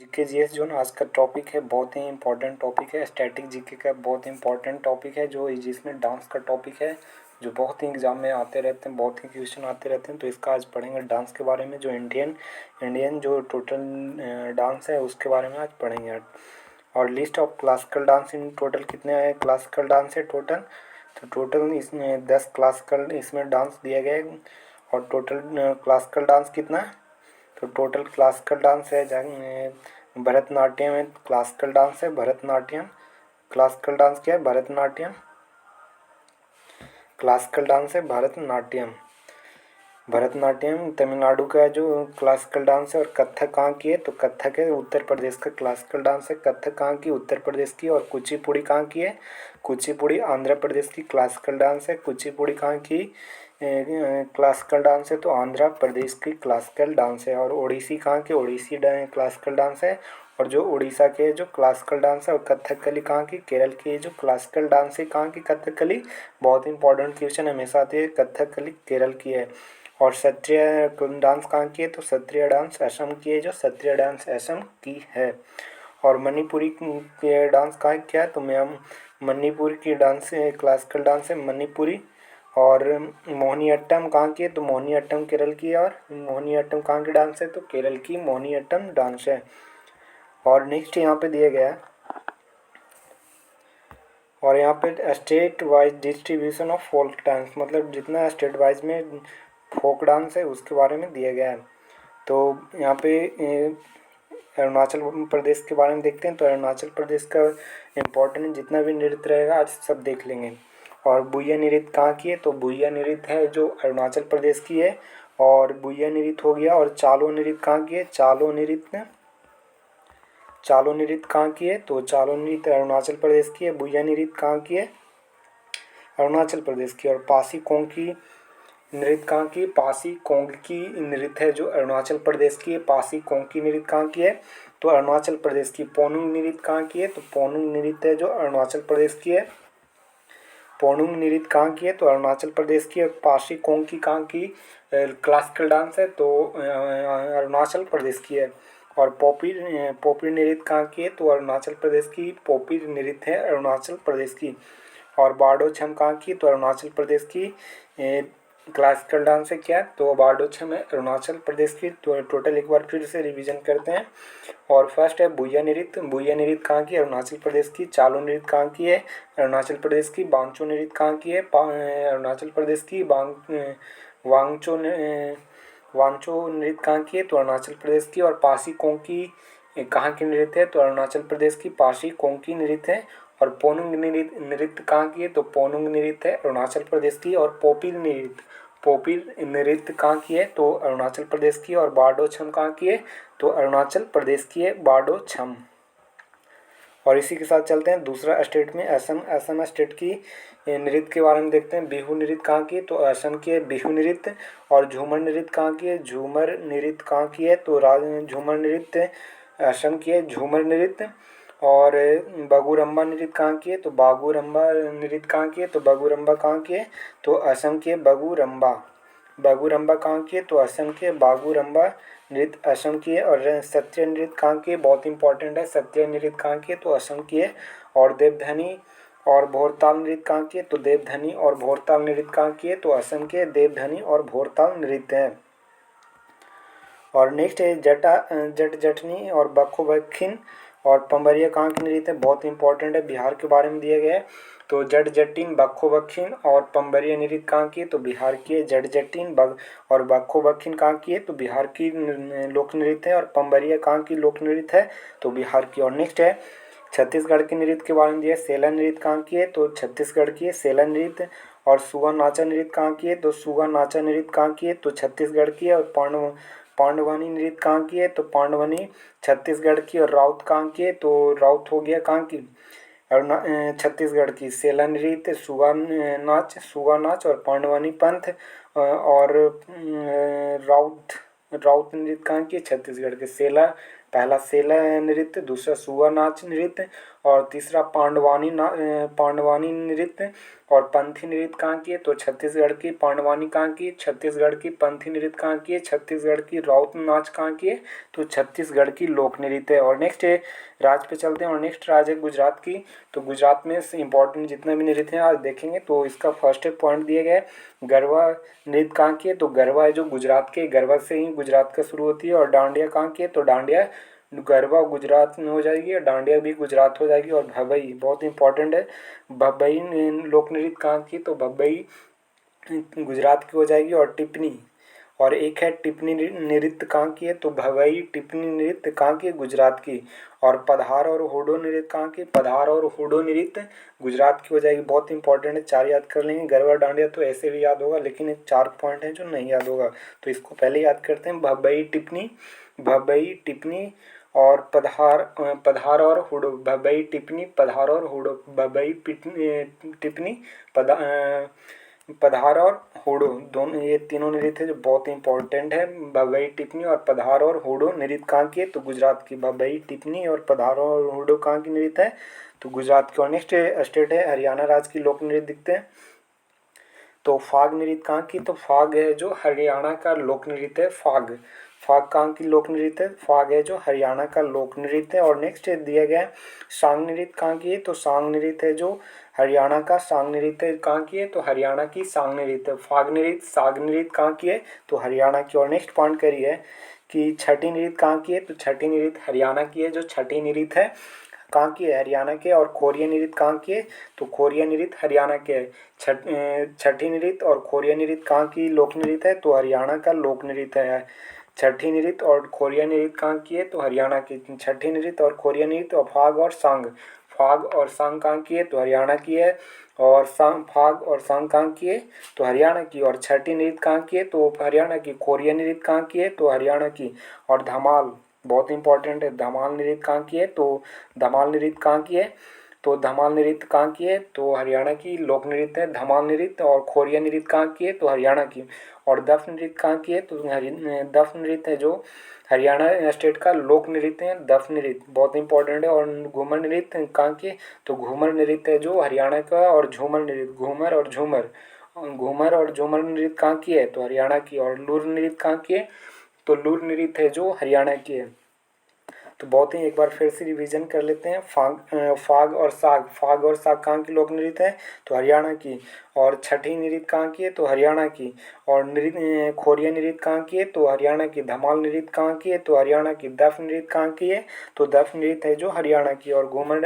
GK GS जो ना आज का टॉपिक है, बहुत ही इंपॉर्टेंट टॉपिक है। स्टैटिक जीके का बहुत इंपॉर्टेंट टॉपिक है, जो जिसमें डांस का टॉपिक है, जो बहुत ही एग्जाम में आते रहते हैं, बहुत ही क्वेश्चन आते रहते हैं। तो इसका आज पढ़ेंगे डांस के बारे में, जो इंडियन इंडियन जो टोटल डांस है उसके बारे में आज पढ़ेंगे। और list of classical dance in total कितने हैं क्लासिकल डांस है टोटल, तो टोटल इसमें 10 क्लासिकल इसमें डांस दिया गया है। और टोटल क्लासिकल डांस कितना है, तो टोटल क्लासिकल डांस है भरतनाट्यम है, क्लासिकल डांस है भरतनाट्यम। क्लासिकल डांस क्या है, भरतनाट्यम। क्लासिकल डांस है भरतनाट्यम। भरतनाट्यम तमिलनाडु का जो क्लासिकल डांस है। और कथक कहाँ की है, तो कथक है उत्तर प्रदेश का क्लासिकल डांस है। कथक कहाँ की, उत्तर प्रदेश की। और कुचिपुड़ी कहाँ की है, कुचिपुड़ी आंध्र प्रदेश की क्लासिकल डांस है। कुचिपुड़ी कहाँ की क्लासिकल डांस है, तो आंध्र प्रदेश की क्लासिकल डांस है। और ओडिसी कहाँ की, ओडिसी क्लासिकल डांस है। और जो उड़ीसा के जो क्लासिकल डांस है। और कथकली कहाँ की, केरल की जो क्लासिकल डांस है कहाँ की, कथकली। बहुत इंपॉर्टेंट क्वेश्चन हमेशा आते हैं, कथकली केरल की है। और सत्रिय डांस कहाँ की है, तो सत्रिय डांस असम की है, जो सत्रिय डांस असम की है। और मणिपुरी के डांस कहाँ क्या है, तो मैम मणिपुर की डांस क्लासिकल डांस है मणिपुरी। और मोहिनीअट्टम कहाँ की है, तो मोहिनीअट्टम केरल की है। और मोहिनीअट्टम कहाँ की डांस है, तो केरल की मोहिनीअट्टम डांस है। और नेक्स्ट यहाँ पे दिया गया है, और यहाँ पे state wise distribution of folk dance, मतलब जितना स्टेट वाइज में फोक डांस है उसके बारे में दिया गया है। तो यहाँ पे अरुणाचल प्रदेश के बारे में देखते हैं। तो अरुणाचल प्रदेश का इम्पोर्टेंट जितना भी नृत्य रहेगा आज सब देख लेंगे। और बुइया नृत्य कहाँ की है, तो बुइया नृत्य है जो अरुणाचल प्रदेश की है। और बुइया नृत्य हो गया। और चालो नृत्य कहाँ की है, चालो नृत्य, चालो नृत्य कहाँ की है, तो चालो नृत्य अरुणाचल प्रदेश की है। बुइया नृत्य कहाँ की है, अरुणाचल प्रदेश की। और पासी कोंकी नृत्य कहाँ की, पासी कोंकी नृत्य है जो अरुणाचल प्रदेश की है। पासी कोंकी नृत्य कहाँ की है, तो अरुणाचल प्रदेश की। पोनुंग नृत्य कहाँ की है, तो पोनुंग नृत्य है जो अरुणाचल प्रदेश की है। पोनुंग नृत्य कहाँ की है, तो अरुणाचल प्रदेश की। और पासी कोंकी कहाँ की क्लासिकल डांस है, तो अरुणाचल प्रदेश की है। और पोपी पोपी नृत्य कहाँ की है, तो अरुणाचल प्रदेश की। पोपी नृत्य है अरुणाचल प्रदेश की। और बारडो छम कहाँ की, तो अरुणाचल प्रदेश की क्लासिकल डांस है क्या, तो बारडो छम है अरुणाचल प्रदेश की। तो टोटल एक बार फिर से रिवीजन करते हैं। और फर्स्ट है बुइया नृत्य। बुइया नृत्य कहाँ की, अरुणाचल प्रदेश की। चालो नृत्य कहाँ की है, अरुणाचल प्रदेश की। बांचो नृत्य कहाँ की है, अरुणाचल प्रदेश की। वांगचो वांचो नृत्य कहाँ की है, तो अरुणाचल प्रदेश की। और पासी कोंकी कहाँ की नृत्य है, तो अरुणाचल प्रदेश की पासी कोंकी नृत्य है। और पोनुंग नृत्य कहाँ की है, तो पोनुंग नृत्य है अरुणाचल प्रदेश की। और पोपिल नृत्य कहाँ की है, तो अरुणाचल प्रदेश की। और बारडो छम कहाँ की है, तो अरुणाचल प्रदेश की है बारडो छम। और इसी के साथ चलते हैं दूसरा स्टेट में, असम। असम स्टेट की नृत्य के बारे में देखते हैं। बिहू नृत्य कहाँ की है, तो असम की है बिहू नृत्य। और झूमर नृत्य कहाँ की है, झूमर नृत्य कहाँ की है, तो झूमर नृत्य असम की है झूमर नृत्य। और बागुरम्बा नृत्य कहाँ की है, तो बागुरम्बा नृत्य कहाँ की है, तो बागुरम्बा कहाँ की है, तो असम की है बागुरम्बा। बागुरम्बा कहाँ की है, तो असम की है बागुरम्बा नृत्य असम की है। और सत्रिय नृत्य कहाँ की है, बहुत इंपॉर्टेंट है। सत्रिय नृत्य कहाँ की है, तो असम की है। और देवधनी और भोरताल नृत्य कहाँ की है, तो देवधनी और भोरताल नृत्य कहाँ की है, तो असम के देवधनी और भोरताल नृत्य है। और नेक्स्ट है जट जटनी और बखो बखिन और पंबरिया कहाँ की नृत्य है, बहुत इंपॉर्टेंट है, बिहार के बारे में दिया गया है। तो जट जटिन बखो बखिन और पंबरिया नृत्य कहाँ की है, तो बिहार की है। जट जटिन और बखो बखिन कहाँ की है, तो बिहार की लोक नृत्य है। और पंबरिया कहाँ की लोक नृत्य है, तो बिहार की। और नेक्स्ट है छत्तीसगढ़ के नृत्य के बारे में दिया है। सेला नृत्य कहाँ की है, तो छत्तीसगढ़ की है सेला नृत्य। और सुगा नाचा नृत्य कहाँ की है, तो सुगा नाचा नृत्य कहाँ की है, तो छत्तीसगढ़ की है। और पांडवानी नृत्य कहाँ की है, तो पांडवानी छत्तीसगढ़ की। और राउत कहाँ की है, तो राउत हो गया कहाँ की, छत्तीसगढ़ की। सेला नृत्य, सुगा नाच और पांडवानी पंथ। और राउत राउत नृत्य कहाँ की, छत्तीसगढ़ के। सेला पहला सेला नृत्य, दूसरा सुगा नाच नृत्य और तीसरा पांडवानी नृत्य और पंथी नृत्य कहाँ की है, तो छत्तीसगढ़ की। पांडवानी कहाँ की, छत्तीसगढ़ की। पंथी नृत्य कहाँ की है, छत्तीसगढ़ की। राउत नाच कहाँ की है, तो छत्तीसगढ़ की लोक नृत्य है। और नेक्स्ट राज्य पे चलते हैं, और नेक्स्ट राज्य है गुजरात की। तो गुजरात में इंपॉर्टेंट जितने भी नृत्य हैं आज देखेंगे। तो इसका फर्स्ट पॉइंट दिया गया है, गरबा नृत्य कहाँ की है, तो गरबा है जो गुजरात के, गरबा से ही गुजरात का शुरू होती है। और डांडिया कहाँ की है, तो डांडिया गरबा गुजरात में हो जाएगी और डांडिया भी गुजरात हो जाएगी। और भबई बहुत इंपॉर्टेंट है, भबई लोक नृत्य कहाँ की, तो भबई गुजरात की हो जाएगी। और टिप्पणी, और एक है टिप्पणी नृत्य कहाँ की है, तो भवई टिप्पणी नृत्य कहाँ की है, गुजरात की। और पधार और हुडो नृत्य कहाँ की, पधार और हुडो नृत्य गुजरात की हो जाएगी। बहुत इंपॉर्टेंट है, 4 याद कर लेंगे। गरबा डांडिया तो ऐसे भी याद होगा, लेकिन एक 4 पॉइंट हैं जो नहीं याद होगा, तो इसको पहले याद करते हैं। भबई टिप्पणी, भबई टिप्पणी और पधार और हुडो, भबई टिप्पणी, पधार और हुडो, भबई टिप्पणी, पधार और हुडो, दोनों ये तीनों नृत्य है जो बहुत इंपॉर्टेंट है। भबई टिप्पणी और पधार और हुडो नृत्य कहाँ की है, तो गुजरात की। भबई टिप्पणी और पधार और हुडो कहाँ की नृत्य है, तो गुजरात की। और नेक्स्ट स्टेट है हरियाणा राज्य की लोक नृत्य दिखते हैं। तो फाग नृत्य कहाँ की, तो फाग है जो हरियाणा का लोक नृत्य है। फाग, फाग कहाँ की लोक नृत्य है, फाग है जो हरियाणा का लोक नृत्य है। और नेक्स्ट दिया गया है सांग नृत्य कहाँ की है, तो सांग नृत्य है जो हरियाणा का। सांग नृत्य कहाँ की है, तो हरियाणा की सांग नृत्य। फाग नृत्य, साग नृत्य कहाँ की है, तो हरियाणा की। और नेक्स्ट पॉइंट करिए कि छठी नृत्य कहाँ की है, तो छठी नृत्य हरियाणा की है जो छठी नृत्य है कहाँ की है, हरियाणा के। और खोरिया नृत्य कहाँ की है, तो खोरिया नृत्य हरियाणा के है। छठी नृत्य और खोरिया नृत्य कहाँ की लोक नृत्य है, तो हरियाणा का लोक नृत्य है। छठी नृत्य और खोरिया नृत्य कहाँ की है, तो हरियाणा की। छठी नृत्य और खोरिया नृत्य और फाग और सांग, फाग और सांग कहाँ की है, तो हरियाणा की है। और फाग और सांग कहाँ की है, तो हरियाणा की। और छठी नृत्य कहाँ की है, तो हरियाणा की। खोरिया नृत्य कहाँ की है, तो हरियाणा की। और धमाल बहुत इंपॉर्टेंट है, धमाल नृत्य कहाँ की है, तो धमाल नृत्य कहाँ की है, तो धमाल नृत्य कहाँ की है, तो हरियाणा की लोक नृत्य है धमाल नृत्य। और खोरिया नृत्य कहाँ की है, तो हरियाणा की। और दफ नृत्य कहाँ की है, तो दफ नृत्य है जो हरियाणा स्टेट का लोक नृत्य है, दफ नृत्य बहुत इंपॉर्टेंट है। और घूमर नृत्य कहाँ की, तो घूमर नृत्य है जो हरियाणा का। और झूमर नृत्य, घूमर और झूमर नृत्य कहाँ की है, तो हरियाणा की। और लूर नृत्य कहाँ की है, तो लूर नृत्य है जो हरियाणा की है। तो बहुत ही एक बार फिर से रिवीजन कर लेते हैं। फाग और साग, फाग और साग कहाँ की लोक नृत्य है, तो हरियाणा की। और छठी नृत्य कहाँ की है, तो हरियाणा की। और नृत्य खोरिया नृत्य कहाँ की है, तो हरियाणा की। धमाल नृत्य कहाँ की है, तो हरियाणा की। दफ नृत्य कहाँ की है, तो दफ नृत्य है जो हरियाणा की। और घूमर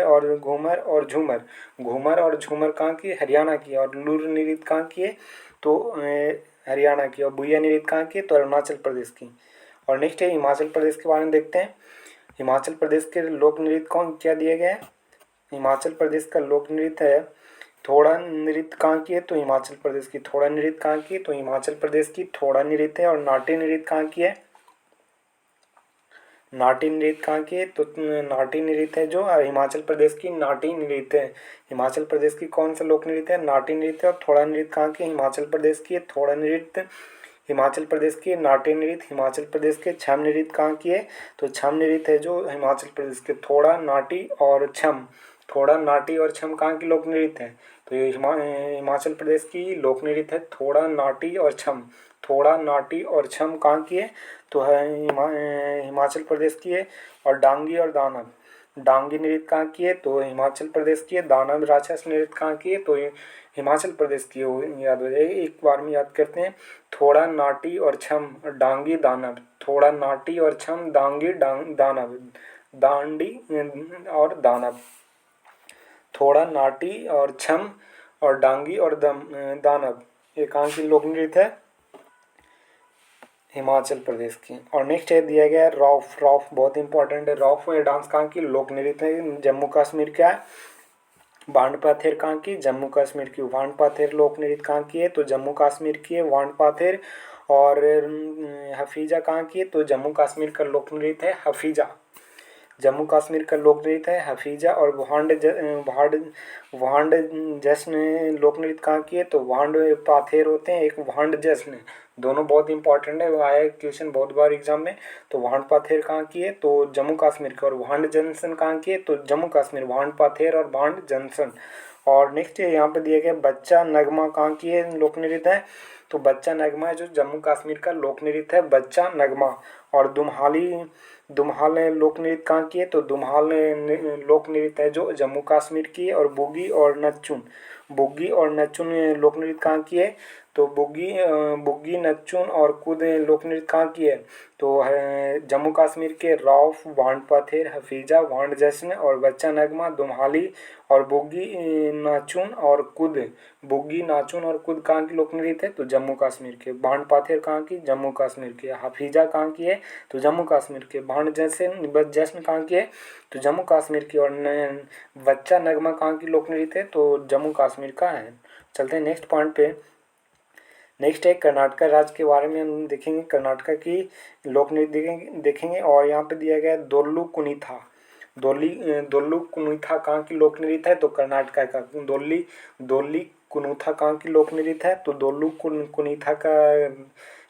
और झूमर कहाँ की, हरियाणा की। और लूर नृत्य कहाँ की है, तो हरियाणा की। और बुया नृत्य कहाँ की है, तो अरुणाचल प्रदेश की। और नेक्स्ट है हिमाचल प्रदेश के बारे में देखते हैं। हिमाचल प्रदेश के लोक नृत्य कौन क्या दिए गए हैं, हिमाचल प्रदेश का लोक नृत्य है थोड़ा नृत्य कहाँ की है, तो हिमाचल प्रदेश की। थोड़ा नृत्य कहाँ की है, तो हिमाचल प्रदेश की थोड़ा नृत्य है। और नाट्य नृत्य कहाँ की है, नाट्य नृत्य कहाँ की है, तो नाट्य नृत्य है जो हिमाचल प्रदेश की नाट्य नृत्य है। हिमाचल प्रदेश की कौन सा लोक नृत्य है, नाट्य नृत्य। और थोड़ा नृत्य कहाँ की, हिमाचल प्रदेश की है। थोड़ा नृत्य हिमाचल प्रदेश की। नाट्य नृत्य हिमाचल प्रदेश के। छम नृत्य कहाँ की है, तो छम नृत्य है जो हिमाचल प्रदेश के। थोड़ा नाटी और छम, थोड़ा नाटी और छम कहाँ की लोक नृत्य है, तो ये हिमाचल प्रदेश की लोक नृत्य है थोड़ा नाटी और छम। थोड़ा नाटी और छम कहाँ की है, तो है हिमाचल प्रदेश की है। और डांगी और दानव, डांगी नृत्य कहाँ की है, तो हिमाचल प्रदेश की है। दानव राक्षस नृत्य कहाँ की है, तो हिमाचल प्रदेश की हो, याद हो जाएगी। एक बार में याद करते हैं। थोड़ा नाटी और छम डांगी दानव, थोड़ा नाटी और छम डांगी दानव, दांडी और दानव। थोड़ा नाटी और छम और डांगी और दानव, ये कहाँ की लोक नृत्य है, हिमाचल प्रदेश की। और नेक्स्ट है दिया गया है रौफ, रौफ बहुत इंपॉर्टेंट है। रौफ ये डांस कहाँ की लोक नृत्य है, जम्मू कश्मीर का है। वांड पाथेर कहाँ की, जम्मू कश्मीर की। वांड पाथेर लोक नृत्य कहाँ की है, तो जम्मू कश्मीर की है वांड पाथेर। और हफीजा कहाँ की है, तो जम्मू कश्मीर का लोक नृत्य है हफीजा, जम्मू कश्मीर का लोक नृत्य है हफीजा। और वांड जश्न लोक नृत्य कहाँ की है, तो वांड पाथेर होते हैं एक वांड जश्न, दोनों बहुत इंपॉर्टेंट है, वो आया है क्वेश्चन बहुत बार एग्जाम में। तो वाहन पाथेर कहाँ की है, तो जम्मू कश्मीर की। और भांड जंक्शन कहाँ की है, तो जम्मू कश्मीर, भांड पाथेर और भांड जंक्शन। और नेक्स्ट यहाँ पे दिया गया बच्चा नगमा कहाँ की है लोक नृत्य है, तो बच्चा नगमा है जो जम्मू कश्मीर का लोक नृत्य है, बच्चा नगमा। और दुम्हाली दुम्हाल लोक नृत्य कहाँ की है, तो दुम्हाल लोक नृत्य है जो जम्मू कश्मीर की है। और बुग्गी और नचुन लोक नृत्य कहाँ की है, तो बुग्गी नचुन और कूद लोक नृत्य कहाँ की है, तो जम्मू कश्मीर के रौफ, भांड पाथेर, हफीजा, भांड जश्न और बच्चा नगमा, दुम्हाली और बुग्गी नाचुन और कूद कहाँ की लोक नृत्य है, तो जम्मू कश्मीर के। भांड पाथेर कहाँ की, जम्मू कश्मीर के। हफीजा कहाँ की है, तो जम्मू कश्मीर के। भांड जश्न कहाँ की है, तो जम्मू कश्मीर की। और बच्चा नगमा कहाँ की लोक नृत्य है, तो जम्मू कश्मीर का है। चलते हैं नेक्स्ट पॉइंट पे। नेक्स्ट है कर्नाटक राज्य के बारे में हम देखेंगे, कर्नाटक की लोक नृत्य देखेंगे। और यहाँ पे दिया गया है दोल्लू कुनीथा। दोल्लू कुनीथा कहाँ की लोक नृत्य है, तो कर्नाटक का। दोल्ली कुनीथा कहाँ की लोक नृत्य है, तो कुनीथा का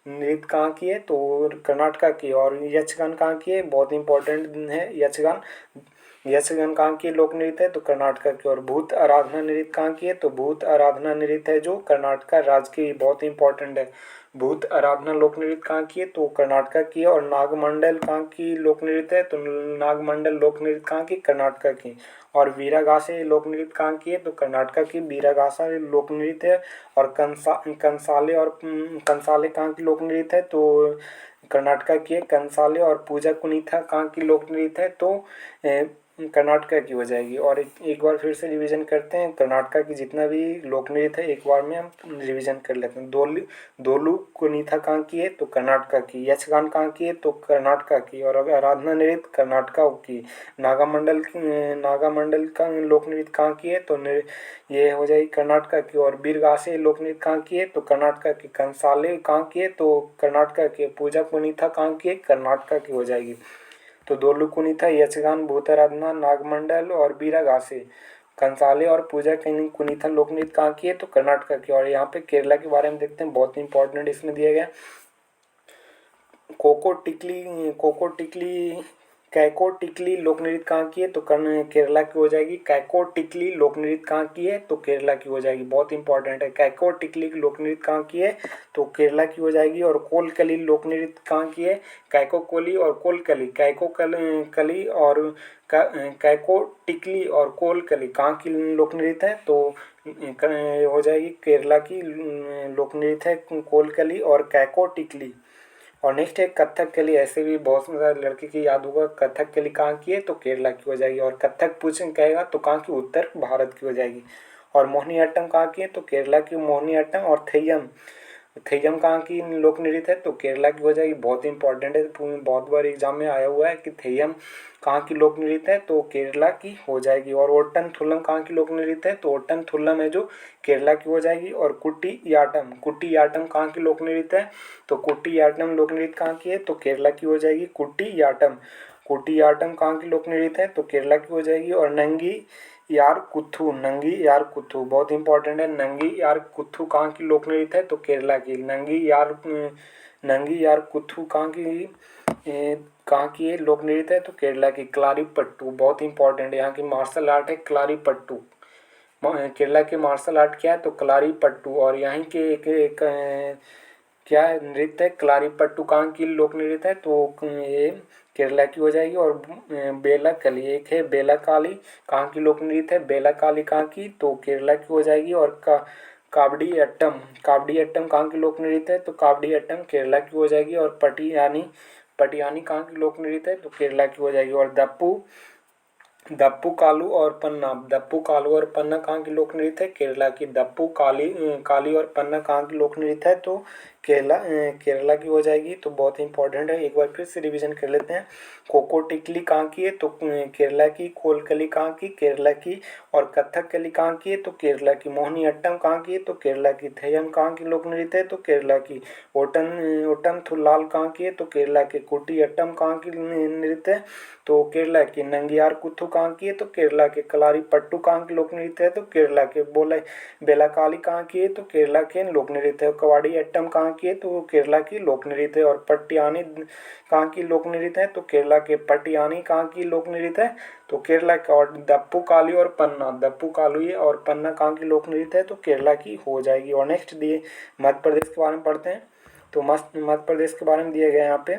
नृत्य कहाँ की है, तो कर्नाटक की। और यक्षगान कहाँ की है, बहुत इंपॉर्टेंट है यक्षगान। यक्षगान कहाँ की लोक नृत्य है, तो कर्नाटक की। और भूत आराधना नृत्य कहाँ की है, तो भूत आराधना नृत्य है जो कर्नाटक राज्य की, बहुत इंपॉर्टेंट है। भूत आराधना लोक नृत्य कहाँ की है, तो कर्नाटक की है। और नागमंडल कहाँ की लोक नृत्य है, तो नागमंडल लोक नृत्य कहाँ की, कर्नाटक की। और वीरागासे लोक नृत्य कहाँ की है, तो कर्नाटक की वीरागासा लोक नृत्य है। और कंसाले कहाँ की लोक नृत्य है, तो कर्नाटक की है कंसाले। और पूजा कुनीथा कहाँ की लोक नृत्य है, तो कर्नाटक की हो जाएगी। और एक बार फिर से रिवीजन करते हैं कर्नाटक की जितना भी लोक नृत्य है, एक बार में हम रिवीजन कर लेते हैं। दोलू कुनीथा कहाँ की है, तो कर्नाटक की। यक्षगान कहाँ की है, तो कर्नाटक की। और आराधना नृत्य कर्नाटक की। नागामंडल का लोक नृत्य कहाँ की है, तो ये हो जाएगी कर्नाटक की। और बीरगासे लोक नृत्य कहाँ की है, तो कर्नाटक की। कंसाले कहाँ की है, तो कर्नाटक की। पूजा कुनीथा कहाँ की है, कर्नाटक की हो जाएगी। तो दोलू कुनीथा, यक्षगान, भूताराधना, नागमंडल और बीरागासे। कंसाले और पूजा कुनीथा लोक नृत्य कहाँ की है, तो कर्नाटक की। और यहाँ पे केरला के बारे में देखते हैं, बहुत इंपॉर्टेंट इसमें दिया गया। कोको टिकली कैको टिकली लोक नृत्य कहाँ की है, तो केरला की हो जाएगी। कैको टिकली लोक नृत्य कहाँ की है, तो केरला की हो जाएगी, बहुत इंपॉर्टेंट है। कैको टिकली लोक नृत्य कहाँ की है, तो केरला की हो जाएगी। और कोलकली लोक नृत्य कहाँ की है, कैको कोली और कोलकली। कली और कैको टिकली और कोलकली कहाँ की लोक नृत्य है, तो हो जाएगी केरला की लोक नृत्य है कोलकली और कैको टिकली। और नेक्स्ट है कथक कली। ऐसे भी बहुत सारे लड़के की याद होगा, कथक कली कहाँ की है, तो केरला की हो जाएगी। और कथक पूछ कहेगा तो कहाँ की, उत्तर भारत की हो जाएगी। और मोहिनीअट्टम कहाँ की है, तो केरला की मोहिनीअट्टम। और थेयम थेयम कहाँ की लोक नृत्य है, तो केरला की हो जाएगी, बहुत इंपॉर्टेंट है, बहुत बार एग्जाम में आया हुआ है कि थेयम कहाँ की लोक नृत्य है, तो केरला की हो जाएगी। और ओट्टन थुल्लम कहाँ की लोक नृत्य है, तो ओट्टन थुल्लम है जो केरला की हो जाएगी। और कुट्टी याटम कहाँ की लोक नृत्य है, तो कुट्टी याटम लोक नृत्य कहाँ की है, तो केरला की हो जाएगी कुट्टी याटम कहाँ की लोक नृत्य है, तो केरला की हो जाएगी। और नंगी यार कुथु बहुत इंपॉर्टेंट है। नंगी यार कुथु कहाँ की लोक नृत्य है, तो केरला की। नंगी यार कुथु कहाँ की है लोक नृत्य है, तो केरला की। क्लारीपट्टू बहुत इंपॉर्टेंट है, यहाँ की मार्शल आर्ट है क्लारीपट्टू। केरला के मार्शल आर्ट क्या है, तो क्लारीपट्टू। और यहाँ के एक क्या है नृत्य है, क्लारीपट्टू कहाँ की लोक नृत्य है, तो ये केरला की हो जाएगी। और बेला कली एक है, बेला काली कहाँ की लोक नृत्य है, बेला काली कहाँ की, तो केरला की हो जाएगी। और कावड़ी अट्टम कहाँ की लोक नृत्य है, तो कावड़ी अट्टम केरला की हो जाएगी। और पटियानी कहाँ की लोक नृत्य है, तो केरला की हो जाएगी। और दप्पू कालू और पन्ना कहाँ की लोक नृत्य है, केरला की। काली और पन्ना कहाँ की लोक नृत्य है, तो केरला की हो जाएगी, तो बहुत इंपॉर्टेंट है, एक बार फिर से रिवीजन कर लेते हैं। कोको टिकली कहाँ की है, तो केरला की। कोलकली कहाँ की, केरला की। और कथक कली कहाँ की है, तो केरला की। मोहिनी अट्टम कहाँ की है, तो केरला की। थेयम कहाँ की लोक नृत्य है, तो केरला की। ओटन थुल्लाल कहाँ की है, तो केरला के। कुटी अट्टम कहाँ की नृत्य है, तो केरला की। नंगियार कुथु कहाँ की है, तो केरला के। कलारी पट्टू कहाँ की लोक नृत्य है, तो केरला के। बेलाकाली कहाँ की है, तो केरला के लोक नृत्य है। कवाड़ी अट्टम कहाँ की है, तो केरला की लोक नृत्य है। और पट्टियानी कहाँ की लोक नृत्य है, तो केरला के पट्टियानी कहाँ की लोक नृत्य है, तो केरला का। और दप्पू काली और पन्ना, दप्पू काली और पन्ना कहाँ की लोक नृत्य है, तो केरला की हो जाएगी। और नेक्स्ट दिए मध्य प्रदेश के बारे में पढ़ते हैं। तो मध्य प्रदेश के बारे में दिए गए यहाँ पे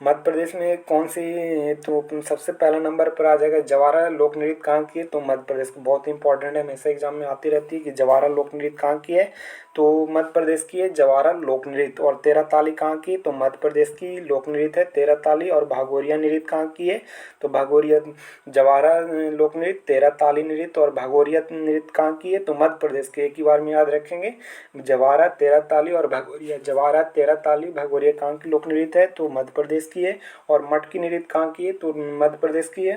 मध्य प्रदेश में कौन सी, तो सबसे पहला नंबर पर आ जाएगा जवारा लोक नृत्य कहाँ की है, तो मध्य प्रदेश की। बहुत इंपॉर्टेंट है, हमेशा एग्जाम में आती रहती है कि जवारा लोक नृत्य कहाँ की है, तो मध्य प्रदेश की है जवारा लोक नृत्य। और तेरह ताली कहाँ की, तो मध्य प्रदेश की लोक नृत्य है तेरह ताली। और भागोरिया नृत्य कहाँ की है, तो भागोरिया जवारा लोक नृत्य, तेरह ताली नृत्य और भागोरिया नृत्य कहाँ की है, तो मध्य प्रदेश के। एक ही बार में याद रखेंगे, जवारा तेरह ताली और भागोरिया। जवारा तेरह ताली भागोरिया कहाँ की लोक नृत्य है, तो मध्य प्रदेश की है। और मटकी नृत्य कहाँ की है, तो मध्य प्रदेश की है।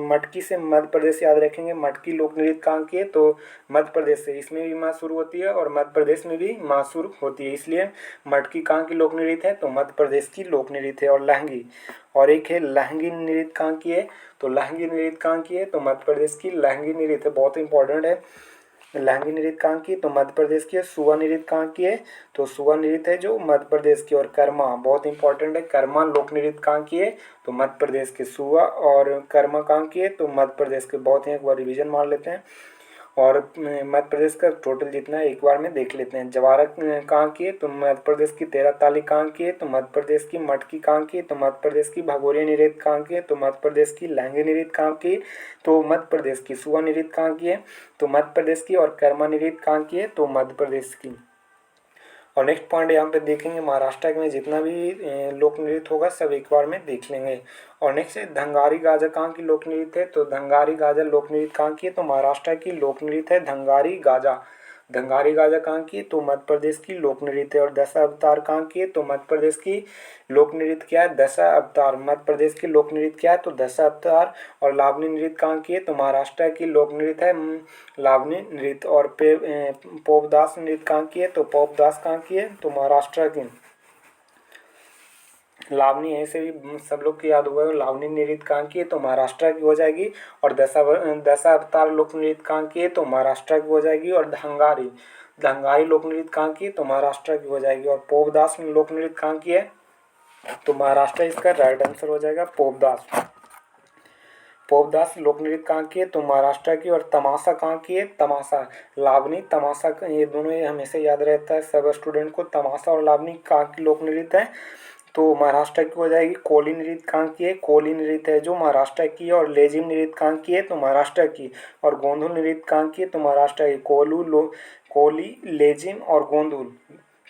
मटकी से मध्य प्रदेश याद रखेंगे। मटकी लोक नृत्य कहाँ की है, तो मध्य प्रदेश से। इसमें भी माँ शुरू होती है और मध्य प्रदेश में भी माँ शुरू होती है, इसलिए मटकी कहाँ की लोक नृत्य है, तो मध्य प्रदेश की लोक नृत्य है। और लहंगी, और एक है लहंगी नृत्य कहाँ की है, तो लहंगी नृत्य कहाँ की है, तो मध्य प्रदेश की लहंगी नृत्य बहुत इंपॉर्टेंट है। लहंगी नृत्य कहाँ की, तो मध्य प्रदेश की है। सुआ नृत्य कहाँ की है, तो सुआ नृत्य है जो मध्य प्रदेश की। और कर्मा बहुत इंपॉर्टेंट है, कर्मा लोक नृत्य कहाँ की है, तो मध्य प्रदेश के। सुआ और कर्मा कहाँ की है, तो मध्य प्रदेश के। बहुत ही एक बार रिविजन मार लेते हैं। और मध्य प्रदेश का टोटल जितना है एक बार में देख लेते हैं। जवारा कहाँ की है, तो मध्य प्रदेश की। तेरह ताली कहाँ की है, तो मध्य प्रदेश की। मटकी कहाँ की है, तो मध्य प्रदेश की। भागोरिया नृत्य कहाँ की है, तो मध्य प्रदेश की। लहंगी नृत्य कहाँ की, तो मध्य प्रदेश की। सुआ नृत्य कहाँ की है, तो मध्य प्रदेश की। और कर्मा नृत्य कहाँ की है, तो मध्य प्रदेश की। और नेक्स्ट पॉइंट यहाँ पे देखेंगे, महाराष्ट्र में जितना भी लोक नृत्य होगा सब एक बार में देख लेंगे। और नेक्स्ट है धंगारी गाजा कहाँ की लोक नृत्य है, तो धंगारी गाजा लोक नृत्य कहाँ की है, तो महाराष्ट्र की लोक नृत्य है धंगारी गाजा। धंगारी गाजा कहाँ की है, तो मध्य प्रदेश की लोक नृत्य है। और दशा अवतार कहाँ की है, तो मध्य प्रदेश की। लोक नृत्य क्या है, दशा अवतार। मध्य प्रदेश की लोक नृत्य क्या है, तो दशा अवतार। और लावनी नृत्य कहाँ की है, तो महाराष्ट्र की लोक नृत्य है लावनी नृत्य। और पोपदास नृत्य कहाँ की है, तो पोपदास कहाँ की है, तो महाराष्ट्र की। लावनी ऐसे भी सब लोग को याद हुआ है। लावनी नृत्य कहाँ की है, तो महाराष्ट्र की हो जाएगी। और दशा अवतार लोक नृत्य कहाँ की है, तो महाराष्ट्र की हो जाएगी। और धंगारी धंगारी लोक नृत्य कहाँ की है, तो महाराष्ट्र की हो जाएगी। और पोपदास लोक नृत्य कहाँ की है, तो महाराष्ट्र। इसका राइट आंसर हो जाएगा पोपदास। पोपदास लोक नृत्य कहाँ की है, तो महाराष्ट्र की। और तमाशा कहाँ की है, तमाशा। लावनी तमाशा ये दोनों ये हमेशा याद रहता है सब स्टूडेंट को। तमाशा और लावनी कहाँ की लोक नृत्य है, तो महाराष्ट्र की हो जाएगी। कोली नृत्य कहाँ की है, कोली नृत्य है जो महाराष्ट्र की है। और लेजिम नृत्य कहाँ की है, तो महाराष्ट्र की। और गोंधुल नृत्य कहाँ की है, तो महाराष्ट्र की। कोली लेजिम और गोंधुल।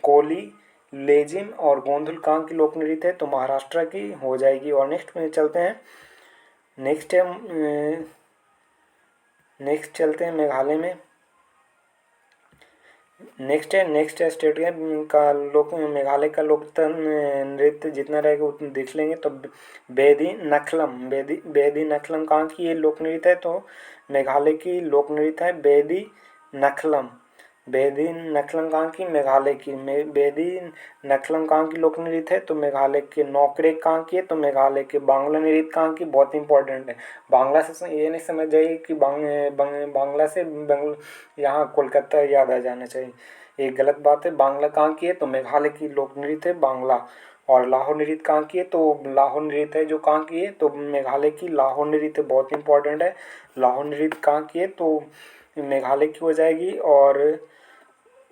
कोली लेजिम और गोंधुल कहाँ की लोक नृत्य है, तो महाराष्ट्र की हो जाएगी। और नेक्स्ट में चलते हैं। नेक्स्ट है नेक्स्ट चलते हैं मेघालय में। नेक्स्ट स्टेट का लोक मेघालय का लोकतंत्र नृत्य जितना रहेगा उतना देख लेंगे। तो बेदी नखलम कहाँ की ये लोक नृत्य है, तो मेघालय की लोक नृत्य है बेदी नखलम। बेदी नखलम कहाँ की, मेघालय की। बेदी नखलम कहाँ की लोक नृत्य है, तो मेघालय के। नौकरेक कहाँ की है, तो मेघालय के। बांग्ला नृत्य कहाँ की, बहुत इंपॉर्टेंट है। बांग्ला से ये नहीं समझ जाइए कि बांग्ला से यहाँ कोलकाता याद आ जाना चाहिए, ये गलत बात है। बांग्ला कहाँ की है, तो मेघालय की लोक नृत्य है बांग्ला। और लाहौर नृत्य कहाँ की है, तो लाहौर नृत्य है जो कहाँ की है, तो मेघालय की। लाहौर नृत्य बहुत इंपॉर्टेंट है। लाहौर नृत्य कहाँ की है, तो मेघालय की हो जाएगी। और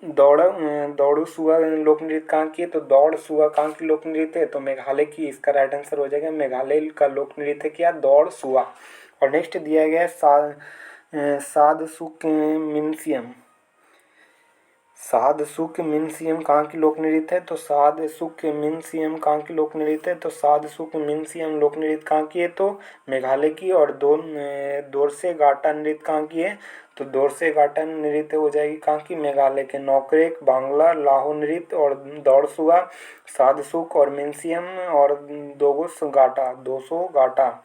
दौड़ू सुआ लोक नृत्य कहाँ की है, तो दौड़ सुआ कहाँ की लोक नृत्य है, तो मेघालय की। इसका राइट आंसर हो जाएगा मेघालय का लोक नृत्य क्या, दौड़ सुआ। और नेक्स्ट दिया गया है साध सुक मिनसियम। साध सुक मिनसियम कहाँ की लोक नृत्य है, तो साध सुक मिनसियम कहाँ की लोक नृत्य है, तो साध सुक मिनसियम लोक नृत्य कहाँ की है, तो मेघालय की। और दोरसे गाटा नृत्य कहाँ की है, तो दोरसे गाटा नृत्य हो जाएगी कहाँ की, मेघालय के। नौकरेक बांग्ला, लाहौर नृत्य और दौड़सुआ, साध सुक और मिनसियम और दोसो गाटा।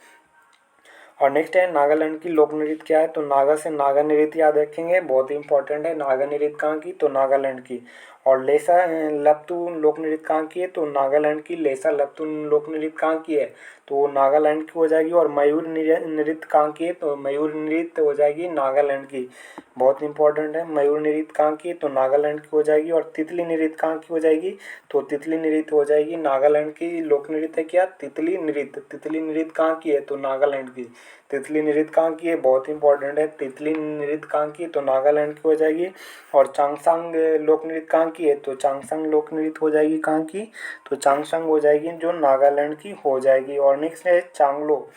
और नेक्स्ट है नागालैंड की लोक नृत्य क्या है, तो नागा से नागा नृत्य याद रखेंगे, बहुत ही इंपॉर्टेंट है। नागा नृत्य कहाँ की, तो नागालैंड की। और लेसा लप्तु लोक नृत्य कहाँ की है, तो नागालैंड की लेसा लप्तु लोक नृत्य कहाँ की है, तो नागालैंड की हो जाएगी। और मयूर नृत्य कहाँ की है, तो मयूर नृत्य हो जाएगी नागालैंड की। बहुत इंपॉर्टेंट है। मयूर नृत्य कहाँ की है, तो नागालैंड की हो जाएगी। और तितली नृत्य कहाँ की हो जाएगी, तो तितली नृत्य हो जाएगी नागालैंड की। लोक नृत्य है क्या, तितली नृत्य। तितली नृत्य कहाँ की है, तो नागालैंड की। तितली नृत्य कहाँ की है, बहुत इंपॉर्टेंट है। तितली नृत्य कहाँ की है, तो नागालैंड की हो जाएगी। और चांगसांग लोक नृत्य कहाँ की है, तो चांगसांग लोक नृत्य हो जाएगी कहाँ की, तो चांगसांग हो जाएगी जो नागालैंड की हो जाएगी। और नेक्स्ट है चांगलो।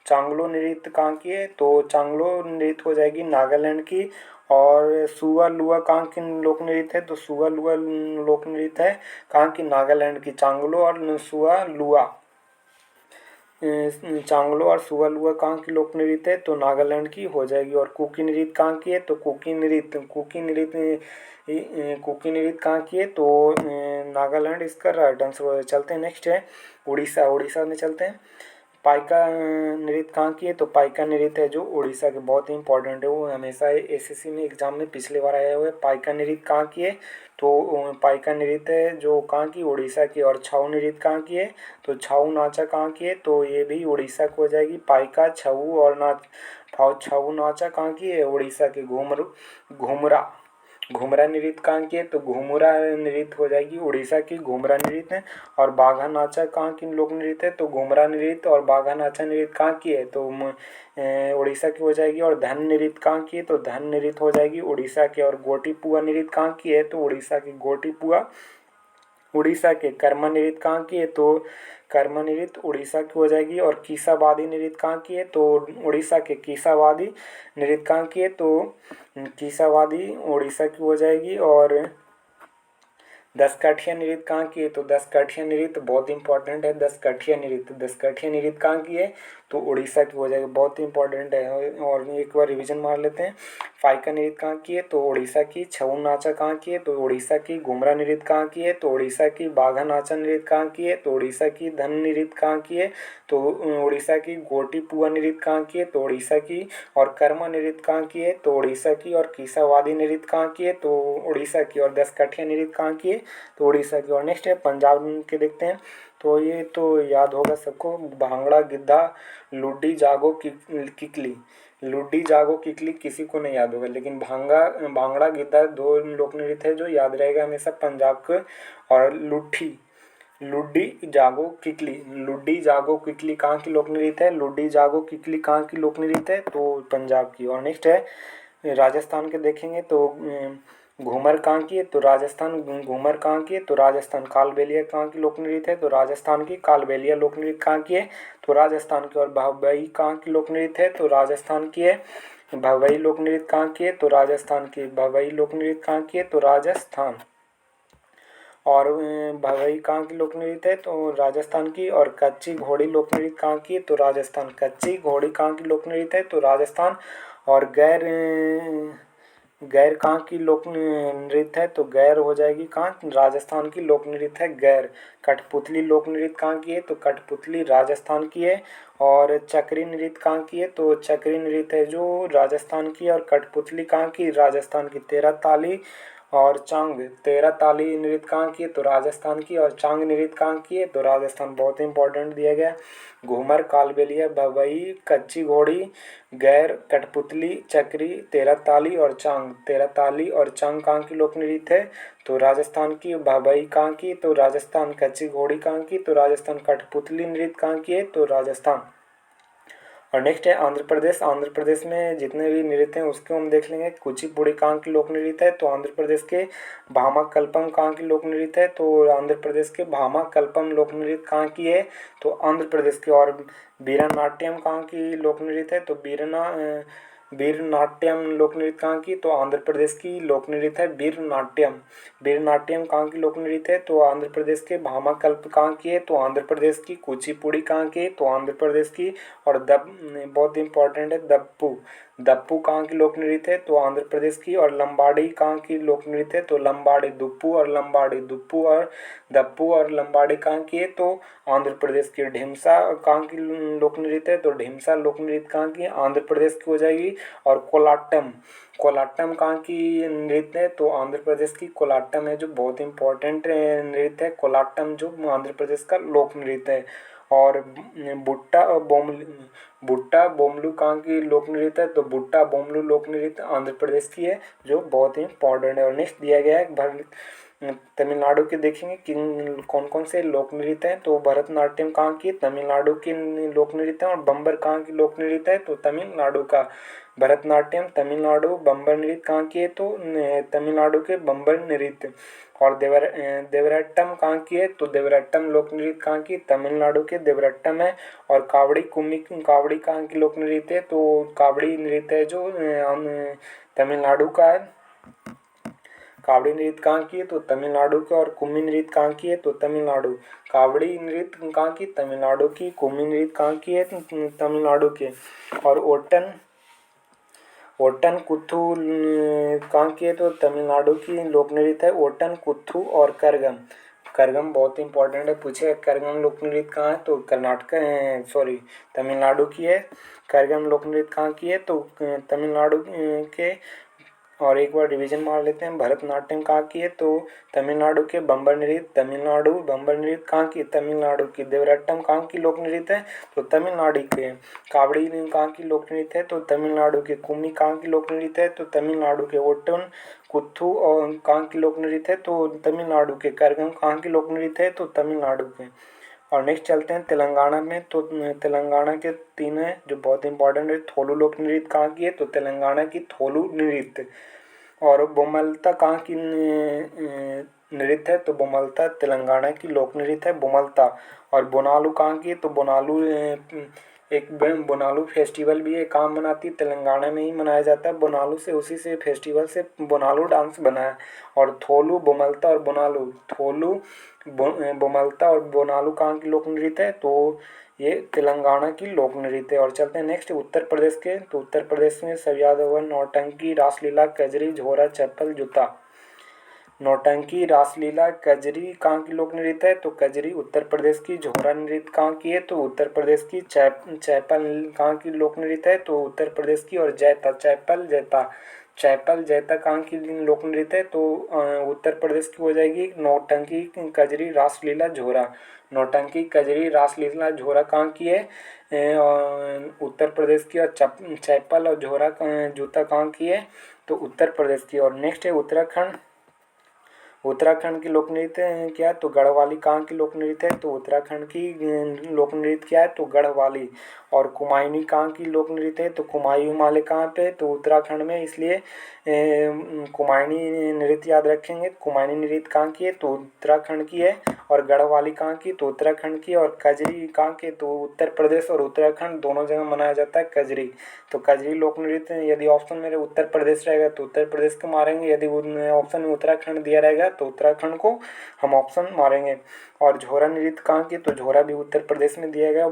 चांगलो नृत्य कहाँ की है, तो चांगलो नृत्य हो जाएगी नागालैंड की। और सुआ लुआ कहाँ की लोक नृत्य है, तो सुआ लुआ लोक नृत्य है कहाँ की, नागालैंड की। चांगलो और सुआ लुआ चांगलो और सुआ लुआ कहाँ की लोक नृत्य है, तो नागालैंड की हो जाएगी। और कुकी नृत्य कहाँ की है, तो कुकी नृत्य कहाँ की है, तो नागालैंड इसका राइट आंसर हो। चलते हैं नेक्स्ट है उड़ीसा। उड़ीसा में चलते हैं। पाइका नृत्य कहाँ की है, तो पाइका नृत्य है जो उड़ीसा के, बहुत ही इंपॉर्टेंट है। वो हमेशा एसएससी में एग्जाम में पिछले बार आया हुआ है। पाइका नृत्य कहाँ की है, तो पाइका नृत्य है जो कहाँ की, उड़ीसा की। और छऊ नृत्य कहाँ की है, तो छऊ नाचा कहाँ की है, तो ये भी उड़ीसा को हो जाएगी। पाइका छऊ और नाच छऊ नाचा कहाँ की है, उड़ीसा की। घुमरा घुमरा नृत्य कहाँ की है, तो घुमरा नृत्य हो जाएगी उड़ीसा की। घुमरा नृत्य। और बाघा नाचा कहाँ की लोक नृत्य है, तो घुमरा नृत्य और बाघा नाचा नृत्य कहाँ की है, तो उड़ीसा की हो जाएगी। और धन नृत्य कहाँ की है, तो धन नृत्य हो जाएगी उड़ीसा की। और गोटी पुआ नृत्य कहाँ की है, तो उड़ीसा की। गोटी पुआ उड़ीसा के। कर्मा नृत्य कहाँ की है, तो कर्मा नृत्य उड़ीसा की हो जाएगी। और कीसावादी नृत्य कहाँ की है, तो उड़ीसा के। कीसावादी नृत्य कहाँ की है, तो कीसावादी उड़ीसा की हो जाएगी। और दसकठिया नृत्य कहाँ की है, तो दसकठिया नृत्य बहुत इंपॉर्टेंट है। दसकठिया नृत्य कहाँ की है, तो उड़ीसा की हो जाएगी। बहुत ही इंपॉर्टेंट है। और एक बार रिवीजन मार लेते हैं। फाइका नृत्य कहाँ की है, तो उड़ीसा की। छऊ नाचा कहाँ की है, तो उड़ीसा की। घुमरा नृत्य कहाँ की है, तो उड़ीसा की। बाघा नाचा नृत्य कहाँ की है, तो उड़ीसा की। धन नृत्य कहाँ की है, तो उड़ीसा की। गोटी पुआ नृत्य कहाँ की है, तो उड़ीसा की। और कर्मा नृत्य कहाँ की है, तो उड़ीसा की। और कीसावादी नृत्य कहाँ की है, तो उड़ीसा की। और दसकठिया नृत्य कहाँ की है, तो उड़ीसा की। और नेक्स्ट है पंजाब के देखते हैं। तो ये तो याद होगा सबको। भांगड़ा गिद्धा लुड्डी जागो किकली। लुड्डी जागो किकली किसी को नहीं याद होगा, लेकिन भांगड़ा गिद्धा दो लोक नृत्य है जो याद रहेगा हमेशा पंजाब के। और लुड्डी जागो किकली कहाँ की लोक नृत्य है, लुड्डी जागो किकली कहाँ की लोक नृत्य है, तो पंजाब की। और नेक्स्ट है राजस्थान के देखेंगे तो घूमर कहाँ की है, तो राजस्थान। घूमर कहाँ की है, तो राजस्थान। कालबेलिया कहाँ की लोक नृत्य है, तो राजस्थान की। कालबेलिया लोक नृत्य कहाँ की है, तो राजस्थान की। और भवई कहाँ की लोक नृत्य है, तो राजस्थान की है। भवई लोक नृत्य कहाँ की है, तो राजस्थान की। भवई लोक नृत्य कहाँ की है, तो राजस्थान। और भवई कहाँ की लोक नृत्य है, तो राजस्थान की। और कच्ची घोड़ी लोक नृत्य कहाँ की है, तो राजस्थान। कच्ची घोड़ी कहाँ की लोक नृत्य है, तो राजस्थान। और गैर कहाँ की लोक नृत्य है, तो गैर हो जाएगी कहाँ, राजस्थान की लोक नृत्य है गैर। कठपुतली लोक नृत्य कहाँ की है, तो कठपुतली राजस्थान की है। और चक्री नृत्य कहाँ की है, तो चक्री नृत्य है जो राजस्थान की। और कठपुतली कहाँ की, राजस्थान की। तेरह ताली और चांग। तेरह ताली नृत्य कहाँ की है, तो राजस्थान की। और चांग नृत्य कहाँ की है, तो राजस्थान। बहुत इंपॉर्टेंट दिया गया। घूमर, कालबेलिया, भवई, कच्ची घोड़ी, गैर, कठपुतली, चक्री, तेरह ताली और चांग। तेरह ताली और चांग कहाँ की लोक नृत्य है, तो राजस्थान की। भवई कहाँ की, तो राजस्थान। कच्ची घोड़ी कहाँ की, तो राजस्थान। कठपुतली नृत्य कहाँ की है, तो राजस्थान। और नेक्स्ट है आंध्र प्रदेश। आंध्र प्रदेश में जितने भी नृत्य हैं उसको हम देख लेंगे। कुचिपुड़ी कहाँ की लोक नृत्य है, तो आंध्र प्रदेश के। भामा कल्पम कहाँ की लोक नृत्य है, तो आंध्र प्रदेश के। भामा कल्पम लोक नृत्य कहाँ की है, तो आंध्र प्रदेश की। और वीरनाट्यम कहाँ की लोक नृत्य है, तो वीरनाट्यम लोक नृत्य कहाँ की, तो आंध्र प्रदेश की लोक नृत्य है वीरनाट्यम। वीरनाट्यम कहाँ की लोक नृत्य है, तो आंध्र प्रदेश के। भामाकल्प कहाँ की है, तो आंध्र प्रदेश की। कुचिपुड़ी कहाँ की है, तो आंध्र प्रदेश की। और बहुत इंपॉर्टेंट है दप्पू। दप्पू कहाँ की लोक नृत्य है, तो आंध्र प्रदेश की। और लंबाड़ी कहाँ की लोक नृत्य है, तो लंबाड़ी। दुप्पू और लंबाड़ी। दुप्पू और दप्पू और लंबाड़ी कहाँ की है, तो आंध्र प्रदेश की। ढिमसा कहाँ की लोक नृत्य है, तो ढिमसा लोक नृत्य कहाँ की, आंध्र प्रदेश की हो जाएगी। और कोलाट्टम, कोलाट्टम कहाँ की नृत्य है? तो आंध्र प्रदेश की कोलाट्टम है, जो बहुत इंपॉर्टेंट नृत्य है। कोलाट्टम जो आंध्र प्रदेश का लोक नृत्य है। और बुट्टा बोमलू कहाँ की लोक नृत्य है? तो बुट्टा बोमलू लोक नृत्य आंध्र प्रदेश की है, जो बहुत ही इंपॉर्टेंट है। और नेक्स्ट दिया गया है तमिलनाडु के, देखेंगे कि कौन कौन से लोक नृत्य हैं। तो भरतनाट्यम कहाँ की? तमिलनाडु की लोक नृत्य है। और बम्बर कहाँ की लोक नृत्य है? तो तमिलनाडु का। भरतनाट्यम तमिलनाडु, बम्बर नृत्य कहाँ की है? तो तमिलनाडु के बम्बर नृत्य। और देवरट्टम कहाँ की है? तो देवरट्टम लोक नृत्य कहाँ की? तमिलनाडु के देवरट्टम है। और कावड़ी कहाँ की लोक नृत्य है? तो कावड़ी नृत्य है जो तमिलनाडु का है। कावड़ी नृत्य कहाँ की है? तो तमिलनाडु के। और कुम्मी नृत्य कहाँ की है? तो तमिलनाडु। कावड़ी नृत्य कहाँ की? तमिलनाडु की। कुम्मी नृत्य कहाँ की है? तमिलनाडु के। और ओट्टन कुथू कहाँ की है? तो तमिलनाडु की लोक नृत्य है ओट्टन कुथू। और करगम, करगम बहुत इंपॉर्टेंट है, पूछे करगम लोक नृत्य कहाँ है? तो कर्नाटक सॉरी तमिलनाडु की है। करगम लोक नृत्य कहाँ की है? तो तमिलनाडु के। और एक बार रिवीजन मार लेते हैं, भरतनाट्यम कहाँ की है? तो तमिलनाडु के। बम्बर नृत्य तमिलनाडु, बम्बर नृत्य कहाँ की? तमिलनाडु की। देवरट्टम कहाँ की लोक नृत्य है? तो तमिलनाडु के। कावड़ी कहाँ की लोक नृत्य है? तो तमिलनाडु के। कुम्मी कहाँ की लोक नृत्य है? तो तमिलनाडु के। ओट्टन कुथू और कहाँ की लोक नृत्य है? तो तमिलनाडु के। करगम कहाँ की लोक नृत्य है? तो तमिलनाडु के। और नेक्स्ट चलते हैं तेलंगाना में। तो तेलंगाना के तीन है जो बहुत इंपॉर्टेंट है। थोलू लोक नृत्य कहाँ की है? तो तेलंगाना की थोलू नृत्य। और बोमलता कहाँ की नृत्य है? तो बोमलता तेलंगाना की लोक नृत्य है, बोमलता। और बोनालू कहाँ की है? तो बोनालू एक बोनालू फेस्टिवल भी है, कहाँ मनाती है? तेलंगाना में ही मनाया जाता है। बोनालू से उसी से फेस्टिवल से बोनालू डांस बना है। और थोलू, बोमलता और बोनालू, थोलू बोमलता और बोनालू कहाँ की लोक नृत्य है? तो ये तेलंगाना की लोक नृत्य है। और चलते हैं नेक्स्ट उत्तर प्रदेश के। तो उत्तर प्रदेश में सब याद होगा, नौटंकी, रासलीला, कजरी, झोरा, चप्पल, जूता। नौटंकी, रासलीला, कजरी कहाँ की लोक नृत्य है? तो कजरी उत्तर प्रदेश की। झोरा नृत्य कहाँ की है? तो उत्तर प्रदेश की। चैपल कहाँ की लोक नृत्य है? तो उत्तर प्रदेश की। और जैता, चैपल जैता, चैपल जैता कहाँ की लोक नृत्य है? तो उत्तर प्रदेश की हो जाएगी। नौटंकी, कजरी, रासलीला, झोरा। नौटंकी, कजरी, रासलीला, झोरा कहाँ की है? उत्तर प्रदेश की। और चैपल और झोरा जूता कहाँ की है? तो उत्तर प्रदेश की। और नेक्स्ट है उत्तराखंड। उत्तराखंड की लोक नृत्य क्या है? तो गढ़वाली कहाँ की लोक नृत्य है? तो उत्तराखंड की लोक नृत्य क्या है? तो गढ़वाली। और कुमायूनी कहाँ की लोक नृत्य है? तो कुमायूं माले कहाँ पे? तो उत्तराखंड में, इसलिए कुमायूनी नृत्य याद रखेंगे। कुमायूनी नृत्य कहाँ की है? तो उत्तराखंड की है। और गढ़वाली कहाँ की? तो उत्तराखंड की। और कजरी कहाँ के? तो उत्तर प्रदेश और उत्तराखंड दोनों जगह मनाया जाता है कजरी। तो कजरी लोक नृत्य, यदि ऑप्शन मेरे उत्तर प्रदेश रहेगा तो उत्तर प्रदेश को मारेंगे, यदि ऑप्शन में उत्तराखंड दिया रहेगा तो उत्तराखंड को हम ऑप्शन मारेंगे। और झोरा नृत्य कहाँ की? तो झोरा भी उत्तर प्रदेश में दिया गया।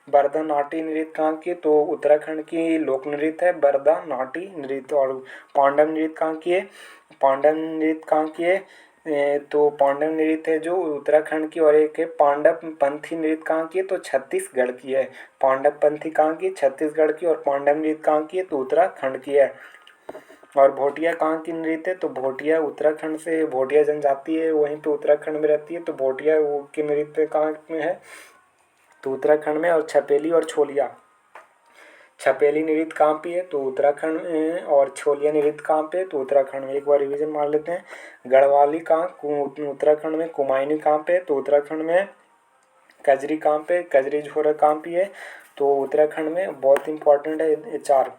भरतनाट्यम नृत्य कहाँ की? तो उत्तराखंड की लोक नृत्य है भरतनाट्यम नृत्य। और पांडव नृत्य कहाँ की है? पांडव नृत्य कहाँ की है? तो पांडव नृत्य है जो उत्तराखंड की। और एक है पांडव पंथी नृत्य कहाँ की है? तो छत्तीसगढ़ की है। पांडव पंथी कहाँ की? छत्तीसगढ़ की। और पांडव नृत्य कहाँ की है? तो उत्तराखंड की है। और भोटिया कहाँ की नृत्य है? तो भोटिया उत्तराखंड से, भोटिया जनजाति है वहीं पे उत्तराखंड में रहती है। तो भोटिया वो की नृत्य कहाँ में है? तो उत्तराखंड में। और छपेली और छोलिया, छपेली नृत्य कहाँ पे है? तो उत्तराखंड में। और छोलिया नृत्य कहाँ पे? तो उत्तराखंड में। एक बार रिवीजन मार लेते हैं, गढ़वाली कहाँ? उत्तराखंड में। कुमायूनी कहाँ पे? तो उत्तराखंड में। कजरी कहाँ पे? कजरी झोरा कहाँ पे है? तो उत्तराखंड में। बहुत इंपॉर्टेंट है ये चार।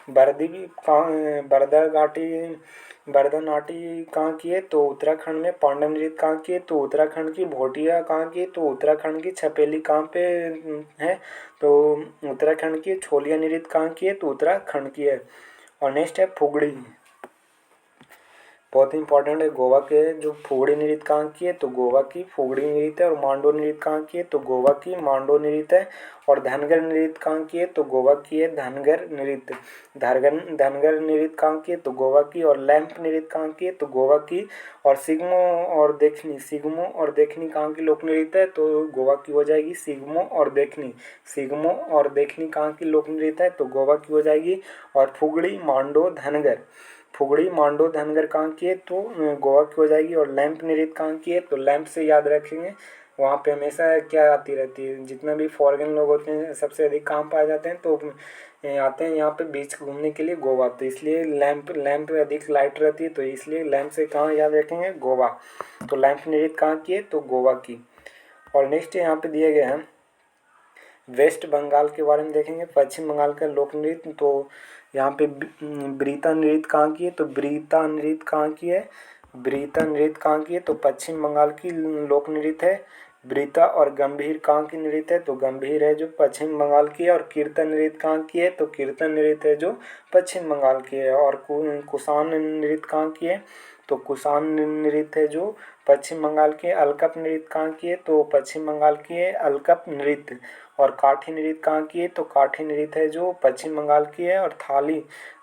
बरदी भी कहाँ? भरतनाट्यम कहाँ की है? तो उत्तराखंड में। पांडव नृत्य कहाँ की है? तो उत्तराखंड की। भोटिया कहाँ की? तो उत्तराखंड की। छपेली कहाँ पे है? तो उत्तराखंड की। छोलिया नृत्य कहाँ की है? तो उत्तराखंड की है। और नेक्स्ट है फुगड़ी। बहुत ही इंपॉर्टेंट है। गोवा के जो फुगड़ी नृत्य कहाँ की है, तो गोवा की फुगड़ी नृत्य है। और मांडो नृत्य कहाँ की है, तो गोवा की मांडो नृत्य है। और धनगर नृत्य कहाँ की है, तो गोवा की है धनगर नृत्य। धनगर नृत्य कहाँ की है, तो गोवा की। और लैंप नृत्य कहाँ की है, तो गोवा की। और सिग्मो और देखनी कहाँ की लोक नृत्य है, तो गोवा की हो जाएगी सिग्मो और देखनी। सिग्मो और देखनी कहाँ की लोक नृत्य है, तो गोवा की हो जाएगी। और फुगड़ी मांडो धनगर कहाँ की है, तो गोवा की हो जाएगी। और लैंप नृत्य कहाँ की है, तो लैंप से याद रखेंगे, वहाँ पे हमेशा क्या आती रहती है, जितना भी फॉरेन लोग होते हैं सबसे अधिक कहाँ पाए जाते हैं, तो आते हैं यहाँ पे बीच घूमने के लिए गोवा। तो इसलिए लैंप अधिक लाइट रहती है, तो इसलिए लैंप से कहाँ याद रखेंगे, गोवा। तो लैंप नृत्य कहाँ की है, तो गोवा की। और नेक्स्ट यहाँ पे दिए गए हैं वेस्ट बंगाल के बारे में देखेंगे, पश्चिम बंगाल का लोक नृत्य। तो यहाँ पे ब्रीता नृत्य कहाँ की है, तो ब्रीता नृत्य कहाँ की है, ब्रीता नृत्य कहाँ की है, तो पश्चिम बंगाल की लोक नृत्य है। ब्रीता और गंभीर कहाँ की नृत्य है, तो गंभीर है जो पश्चिम बंगाल की है। और कीर्तन नृत्य कहाँ की है, तो कीर्तन नृत्य है जो पश्चिम बंगाल की है। और कुषाण नृत्य कहाँ की है, तो कुषाण नृत्य है जो पश्चिम बंगाल की है। अलकप नृत्य कहाँ की है, तो पश्चिम बंगाल की है अलकप नृत्य। और काठी नृत्य कहाँ की है, तो काठी नृत्य है जो पश्चिम बंगाल की है। और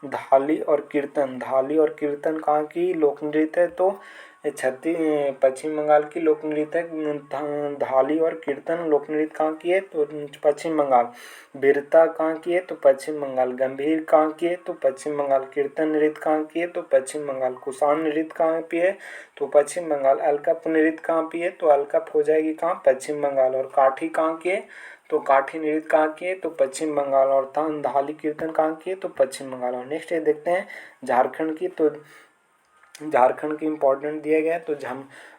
धाली और कीर्तन कहाँ की लोक नृत्य है, तो पश्चिम बंगाल की लोक नृत्य है। धाली और कीर्तन लोक नृत्य कहाँ की है, तो पश्चिम बंगाल। बिरता कहाँ की है, तो पश्चिम बंगाल। गंभीर कहाँ की है, तो पश्चिम बंगाल। कीर्तन नृत्य कहाँ की है, तो पश्चिम बंगाल। कुषाण नृत्य कहाँ पे है, तो पश्चिम बंगाल। अलकप नृत्य कहाँ पे है, तो अलकप हो जाएगी कहाँ, पश्चिम बंगाल। और काठी कहाँ की है, तो काठी नृत्य कहाँ की है, तो पश्चिम बंगाल। और धाली कीर्तन कहाँ की है, तो पश्चिम बंगाल। और नेक्स्ट ये देखते हैं झारखंड की। तो झारखंड की इम्पोर्टेंट दिया गया है, तो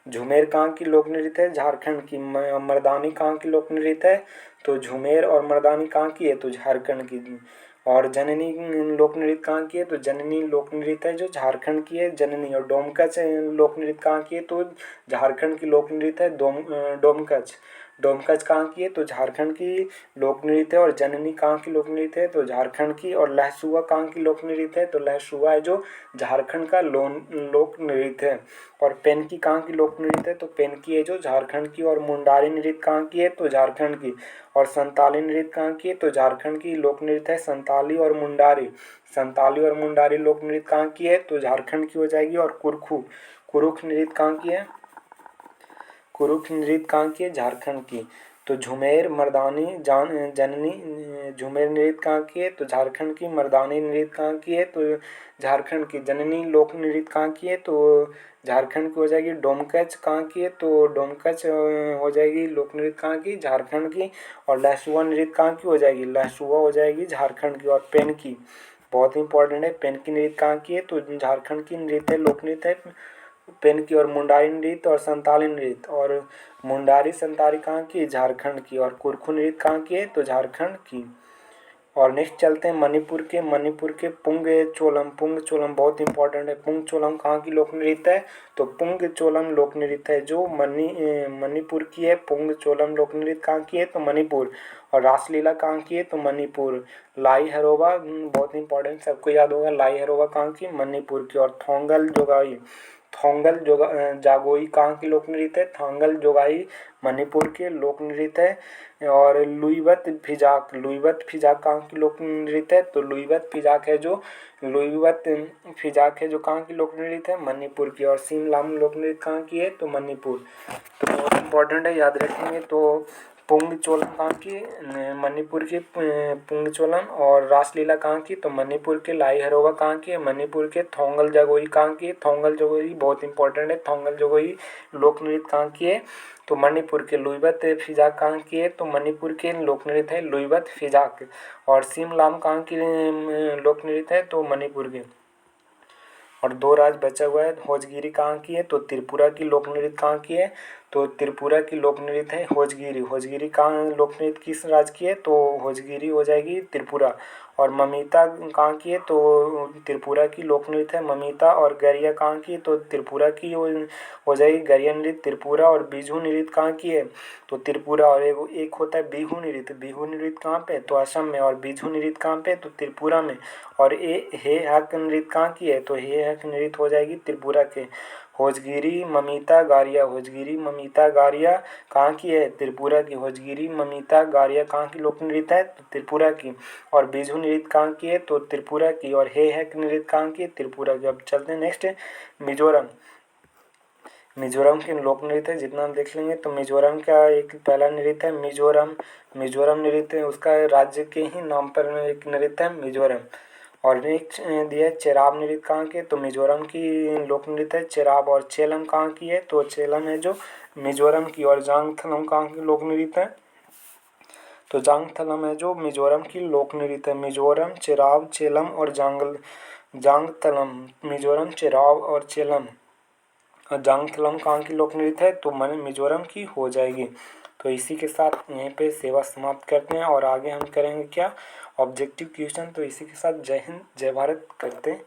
झुमेर कहाँ की लोक नृत्य है, झारखंड की। मर्दानी कहाँ की लोक नृत्य है, तो झुमेर और मर्दानी कहाँ की है, तो झारखंड की। और जननी लोक नृत्य कहाँ की है, तो जननी लोक नृत्य है जो झारखंड की है, जननी। और डोमकच लोक नृत्य कहाँ की है, तो झारखंड की लोक नृत्य है डोमकच। डोमकच कहाँ की है, तो झारखंड की लोक नृत्य है। और जननी कहाँ की लोक नृत्य है, तो झारखंड की। और लहसुआ कहाँ की लोक नृत्य है, तो लहसुआ है जो झारखंड का लोक नृत्य है। और पेनकी कहाँ की लोक नृत्य है, तो पेनकी है जो झारखंड की। और मुंडारी नृत्य कहाँ की है, तो झारखंड की। और संताली नृत्य कहाँ की है, तो झारखंड की लोक नृत्य है संताली और मुंडारी। संताली और मुंडारी लोक नृत्य कहाँ की है, तो झारखंड की हो जाएगी। और कुरुख नृत्य कहाँ की है, कुरुख नृत्य कहाँ की है, झारखंड की। तो झुमेर मर्दानी जननी झुमेर नृत्य कहाँ की है, तो झारखंड की। मर्दानी नृत्य कहाँ की है, तो झारखंड की। जननी लोक नृत्य कहाँ की है, तो झारखंड की हो जाएगी। डोमकच कहाँ की है, तो डोमकच हो जाएगी लोक नृत्य कहाँ की, झारखंड की। और लहसुआ नृत्य कहाँ की हो जाएगी, लहसुआ हो जाएगी झारखंड की। और पेनकी बहुत इंपॉर्टेंट है, पेनकी नृत्य कहाँ की है, तो झारखंड की नृत्य लोक नृत्य है पेन की। और मुंडारी नृत्य और संताली नृत्य। और मुंडारी संताली कहाँ की, झारखंड की। और कुरखू नृत्य कहाँ की है, तो झारखंड की। और नेक्स्ट चलते हैं मणिपुर के पुंग चोलम बहुत इंपॉर्टेंट है। पुंग चोलम कहाँ की लोक नृत्य है, तो पुंग चोलम लोक नृत्य है जो मणिपुर की है। पुंग चोलम लोक नृत्य कहाँ की है, तो मणिपुर। और रासलीला कहाँ की है, तो मणिपुर। लाई हरोबा बहुत इंपॉर्टेंट, सबको याद होगा, लाई हरोबा कहाँ की, मणिपुर की। और जागोई कहाँ की लोक नृत्य है, थांगल जोगाई मणिपुर के लोक नृत्य है। और लुइवत फिजाक कहाँ की लोक नृत्य है, तो लुइवत फिजाक है जो कहाँ की लोक नृत्य है, मणिपुर की। और सिमलाम लोक नृत्य कहाँ की है, तो मणिपुर। तो बहुत इंपॉर्टेंट है, याद रखेंगे। तो पुंग चोलम कहाँ की, मणिपुर की पुंग चोलम। और रासलीला कहाँ की, तो मणिपुर के। लाई हरोबा कहाँ की है, मणिपुर के। थोंगल जगोई कहाँ की है, थोंगल जगोई बहुत इंपॉर्टेंट है, थोंगल जगोई लोक नृत्य कहाँ की है, तो मणिपुर के। लुइवत फिजाक कहाँ की है, तो मणिपुर के लोक नृत्य है लुइवत फिजाक। और सिमलाम कहाँ की लोक नृत्य है, तो मणिपुर के। और दो राज्य बचा हुआ है, होजगिरी कहाँ की है, तो त्रिपुरा की। लोक नृत्य कहाँ की है, तो त्रिपुरा की लोक नृत्य है होजगिरी। होजगिरी कहाँ लोक नृत्य किस राज्य की है, तो होजगिरी हो जाएगी त्रिपुरा। और ममिता कहाँ की है, तो त्रिपुरा की लोक नृत्य है ममिता। और गरिया कहाँ की है, तो त्रिपुरा की हो जाएगी गरिया नृत्य त्रिपुरा। और बिझू नृत्य कहाँ की है, तो त्रिपुरा। और एक होता है बिहू नृत्य। बिहू नृत्य कहाँ पे, तो असम में। और बिझू नृत्य कहाँ पे, तो त्रिपुरा में। और हे हक नृत्य कहाँ की है, तो हे हक नृत्य हो जाएगी त्रिपुरा के। होजगिरी ममिता गारिया। होजगिरी ममिता गारिया कहाँ की है, त्रिपुरा की। होजगिरी ममिता गारिया कहाँ की लोक नृत्य है, तो त्रिपुरा की। और बिझू नृत्य कहाँ की है, तो त्रिपुरा की। और हे हक नृत्य कहाँ की है, त्रिपुरा की। अब चलते हैं नेक्स्ट मिजोरम। मिजोरम के लोक नृत्य जितना हम देख लेंगे, तो मिजोरम का एक पहला नृत्य है मिजोरम। मिजोरम नृत्य उसका राज्य के ही नाम पर एक नृत्य है मिजोरम। और नेक्स्ट दिया है चेराब नृत्य कहाँ के, तो मिजोरम की लोक नृत्य है चेराब। और चेलम कहाँ की है, तो चेलम है जो मिजोरम की। और जांगथलम कहाँ की लोक नृत्य है, तो जांगथलम है जो मिजोरम की लोक नृत्य है। मिजोरम चेराब चेलम और जांगथलम। मिजोरम चेराब और चेलम। जांगथलम कहाँ की लोक नृत्य है, तो मन मिजोरम की हो जाएगी। तो इसी के साथ यहीं पे सेवा समाप्त करते हैं और आगे हम करेंगे क्या, ऑब्जेक्टिव क्वेश्चन। तो इसी के साथ जय हिंद जय भारत करते हैं।